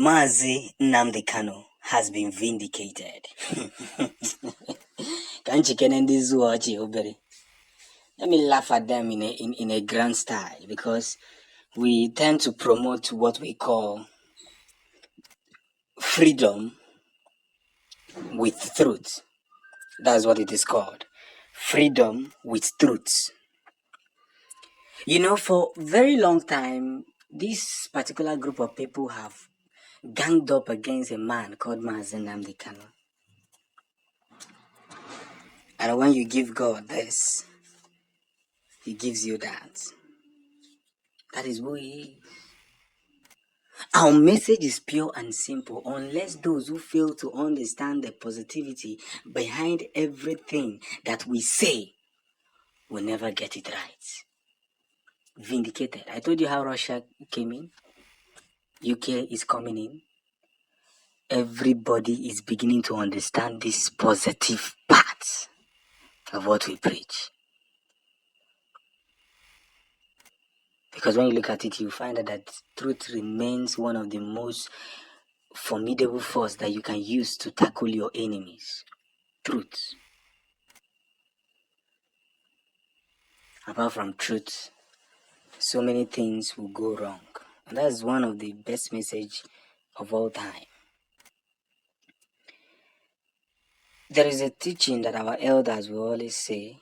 Mazi Nnamdi Kanu has been vindicated. Can't you can end this watch, Oberi? Let me laugh at them in a grand style, because we tend to promote what we call freedom with truth. That's what it is called. Freedom with truth. You know, for a very long time, this particular group of people have ganged up against a man called Mazi Nnamdi Kanu. And when you give God this, He gives you that. That is who He is. Our message is pure and simple, unless those who fail to understand the positivity behind everything that we say will never get it right. Vindicated. I told you how Russia came in. UK is coming in. Everybody is beginning to understand this positive part of what we preach. Because when you look at it, you find that truth remains one of the most formidable force that you can use to tackle your enemies. Truth. Apart from truth, so many things will go wrong. And that's one of the best message of all time. There is a teaching that our elders will always say,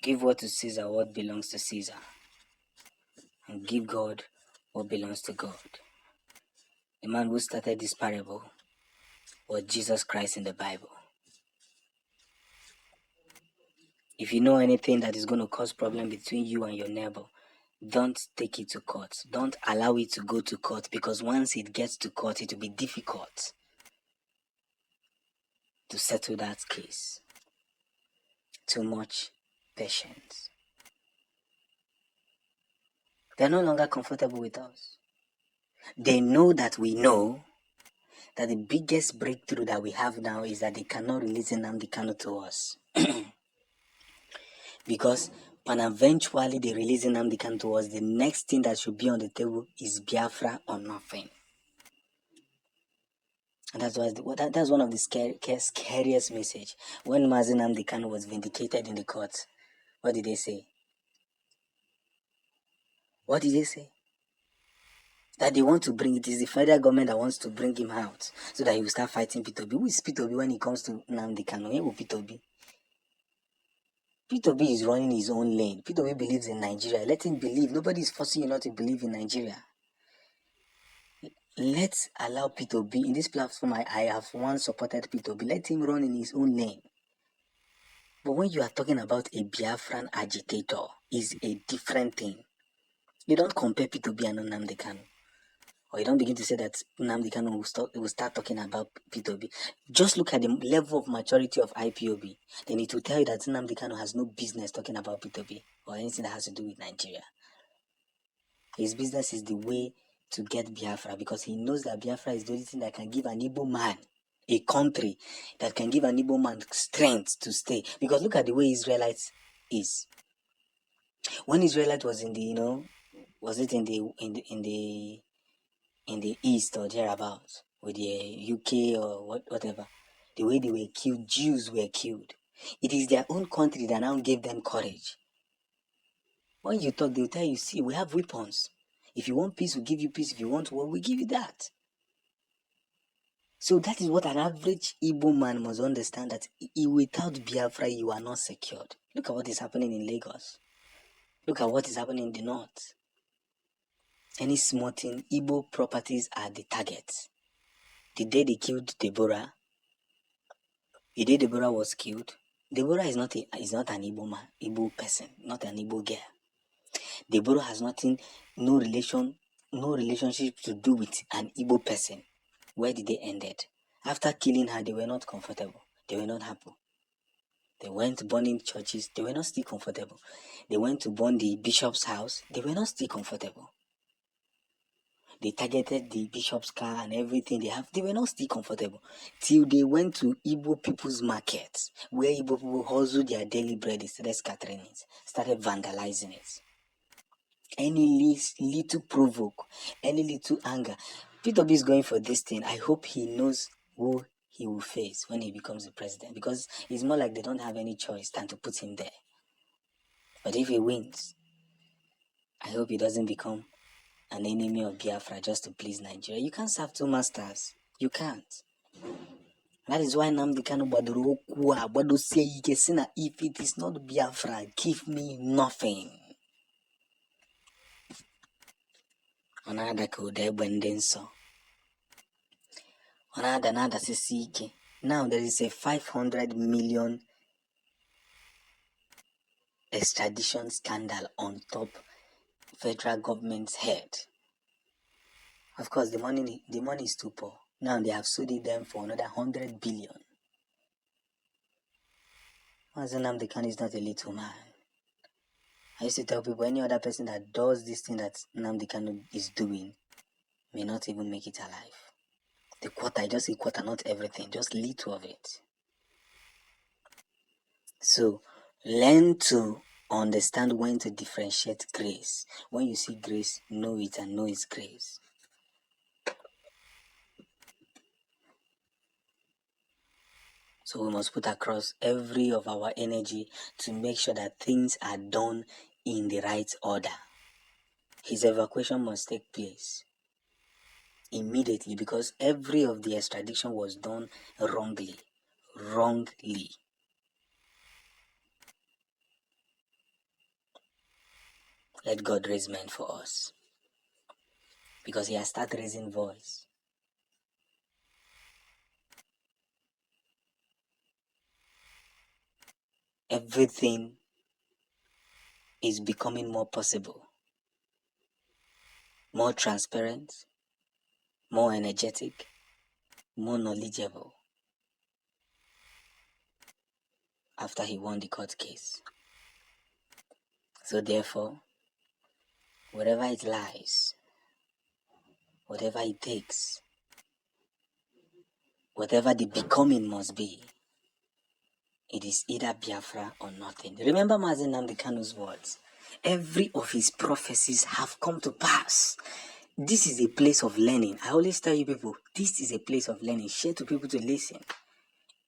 give what to Caesar what belongs to Caesar, and give God what belongs to God. The man who started this parable was Jesus Christ in the Bible. If you know anything that is going to cause problem between you and your neighbor, don't take it to court. Don't allow it to go to court, because once it gets to court, it will be difficult to settle that case. Too much patience. They're no longer comfortable with us. They know that we know that the biggest breakthrough that we have now is that they cannot release Nnamdi Kanu to us. Because when eventually they release Nnamdi Kanu to us, the next thing that should be on the table is Biafra or nothing. And that's one of the scariest message. When Mazi Nnamdi Kanu was vindicated in the court, what did they say? What did they say? That they want to bring, it is the federal government that wants to bring him out so that he will start fighting P2B. Who is P2B when it comes to Nnamdi Kanu? Who is P2B? P2B is running his own lane. P2B believes in Nigeria. Let him believe. Nobody is forcing you not to believe in Nigeria. Let's allow P2B. In this platform, I have once supported P2B. Let him run in his own lane. But when you are talking about a Biafran agitator, is a different thing. You don't compare P2B and Nnamdi Kanu. Or you don't begin to say that Nnamdi Kanu will start talking about P2B. Just look at the level of maturity of IPOB. Then it will tell you that Nnamdi Kanu has no business talking about P2B or anything that has to do with Nigeria. His business is the way to get Biafra, because he knows that Biafra is the only thing that can give an Igbo man, a country that can give an Igbo man strength to stay. Because look at the way Israelites is. When Israelite was in the, was it in the east or thereabouts, with the UK or whatever, the way they were killed, Jews were killed. It is their own country that now gave them courage. When you talk, they'll tell you, see, we have weapons. If you want peace, we'll give you peace. If you want war, we'll give you that. So that is what an average Igbo man must understand, that without Biafra, you are not secured. Look at what is happening in Lagos. Look at what is happening in the north. Any small thing, Igbo properties are the target. The day they killed Deborah, the day Deborah was killed, Deborah is not an Igbo man, Igbo person, not an Igbo girl. Deborah has no relationship to do with an Igbo person. Where did they end it? After killing her, they were not comfortable. They were not happy. They went burning churches. They were not still comfortable. They went to burn the bishop's house. They were not still comfortable. They targeted the bishop's car and everything they have. They were not still comfortable. Till they went to Igbo people's markets, where Igbo people hustled their daily bread. They started scattering it, started vandalizing it. any little provoke, any little anger. Peter B is going for this thing. I hope he knows who he will face when he becomes the president, because it's more like they don't have any choice than to put him there. But if he wins, I hope he doesn't become an enemy of Biafra just to please Nigeria. You can't serve two masters. You can't. That is why Nnamdi Kanu Bado say if it is not Biafra, give me nothing. Another code so. Another CCK. Now there is a 500 million extradition scandal on top federal government's head. Of course, the money is too poor. Now they have sued them for another 100 billion. Mazi Nnamdi Kanu is not a little man. I used to tell people any other person that does this thing that Nnamdi Kanu is doing may not even make it alive. The quarter, just a quarter, not everything, just little of it. So learn to understand when to differentiate grace. When you see grace, know it and know it's grace. So we must put across every of our energy to make sure that things are done in the right order. His evacuation must take place immediately, because every of the extradition was done wrongly. Let God raise men for us, because he has started raising voice. Everything is becoming more possible, more transparent, more energetic, more knowledgeable after he won the court case. So therefore, wherever it lies, whatever it takes, whatever the becoming must be, it is either Biafra or nothing. Remember Mazi Nnamdi Kanu's words. Every of his prophecies have come to pass. This is a place of learning. I always tell you people, this is a place of learning. Share to people to listen.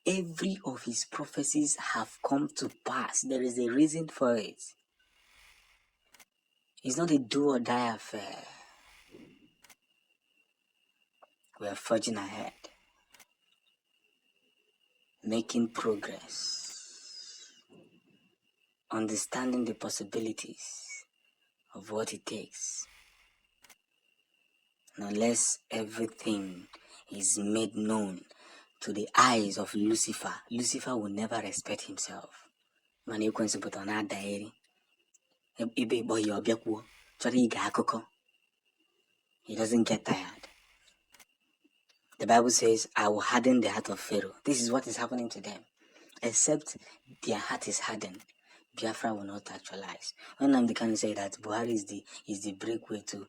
Every of his prophecies have come to pass. There is a reason for it. It's not a do or die affair. We are forging ahead, making progress, understanding the possibilities of what it takes. And unless everything is made known to the eyes of Lucifer, Lucifer will never respect himself. He doesn't get tired. The Bible says, I will harden the heart of Pharaoh. This is what is happening to them. Except their heart is hardened, Biafra will not actualize. When Nnamdi Kanu say that Buhari is the breakway to